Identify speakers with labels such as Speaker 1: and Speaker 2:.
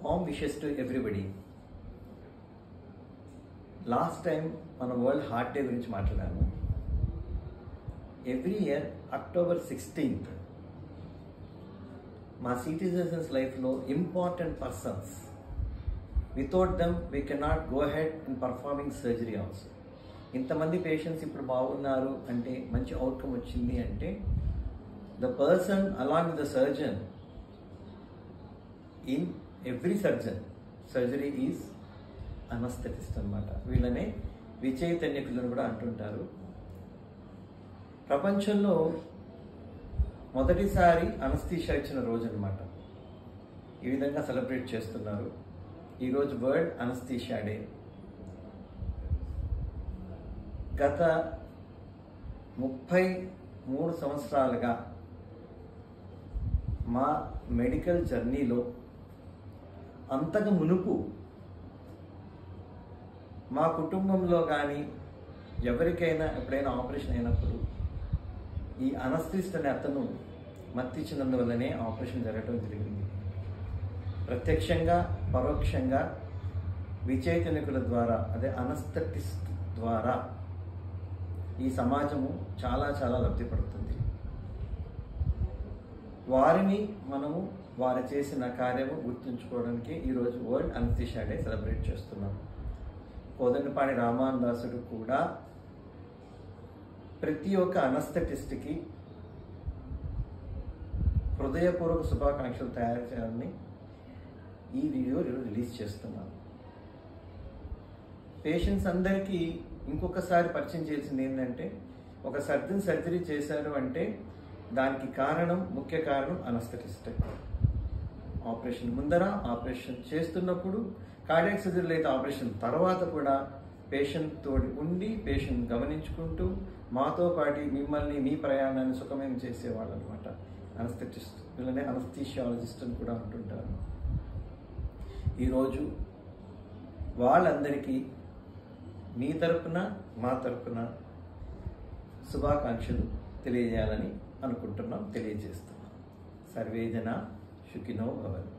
Speaker 1: Warm wishes to everybody. Last time మన world heart day గురించి మాట్లాడాము. ఎవ్రీ ఇయర్ అక్టోబర్ 16th మా citizens లైఫ్లో important persons, without them we cannot go head in performing surgery also. ఇంతమంది patients ఇప్పుడు బాగున్నారు అంటే, మంచి అవుట్కమ్ వచ్చింది అంటే, the person along with the surgeon in every surgery is anaesthetist అనమాట. వీళ్ళనే విచైతన్యకులను కూడా అంటుంటారు. ప్రపంచంలో మొదటిసారి అనస్థీషియా ఇచ్చిన రోజు అనమాట. ఈ విధంగా సెలబ్రేట్ చేస్తున్నారు. ఈరోజు వరల్డ్ అనస్థీషియా డే. గత 33 సంవత్సరాలుగా మా మెడికల్ జర్నీలో అంతకు మునుపు మా కుటుంబంలో కానీ ఎవరికైనా ఎప్పుడైనా ఆపరేషన్ అయినప్పుడు ఈ అనస్థిస్ట్ అనే అతను మత్తిచ్చినందువల్లనే ఆపరేషన్ జరగడం జరిగింది. ప్రత్యక్షంగా పరోక్షంగా విచైతన్యకుల ద్వారా, అదే అనస్థెటిస్ట్ ద్వారా ఈ సమాజము చాలా చాలా లబ్ధి పడుతుంది. వారిని మనము వారు చేసిన కార్యము గుర్తుంచుకోవడానికి ఈరోజు వరల్డ్ అనస్థీషియా డే సెలబ్రేట్ చేస్తున్నాం. కోదండపాణి రామాన్ దాసుడు కూడా ప్రతి ఒక్క అనస్థెటిస్ట్కి హృదయపూర్వక శుభాకాంక్షలు తయారు చేయాలని ఈ వీడియో రిలీజ్ చేస్తున్నాను. పేషెంట్స్ అందరికీ ఇంకొకసారి పరిచయం చేసింది ఏంటంటే, ఒక సర్జరీ చేశారు అంటే దానికి ముఖ్య కారణం అనస్థెటిస్ట్. ఆపరేషన్ ముందర, ఆపరేషన్ చేస్తున్నప్పుడు, కార్డియాక్ సర్జరీ అయితే ఆపరేషన్ తర్వాత కూడా పేషెంట్ తోటి ఉండి, పేషెంట్ గమనించుకుంటూ మాతో పాటు మిమ్మల్ని మీ ప్రయాణాన్ని సుఖమయం చేసేవాళ్ళు అనమాట అనస్థెటిస్ట్. వీళ్ళనే అనస్థీషియాలజిస్ట్ అని కూడా అంటుంటారు. ఈరోజు వాళ్ళందరికీ మీ తరపున మా తరపున శుభాకాంక్షలు తెలియజేయాలని అనుకుంటున్నాం, తెలియజేస్తున్నాం. సర్వేజన సుఖినో భవంతు.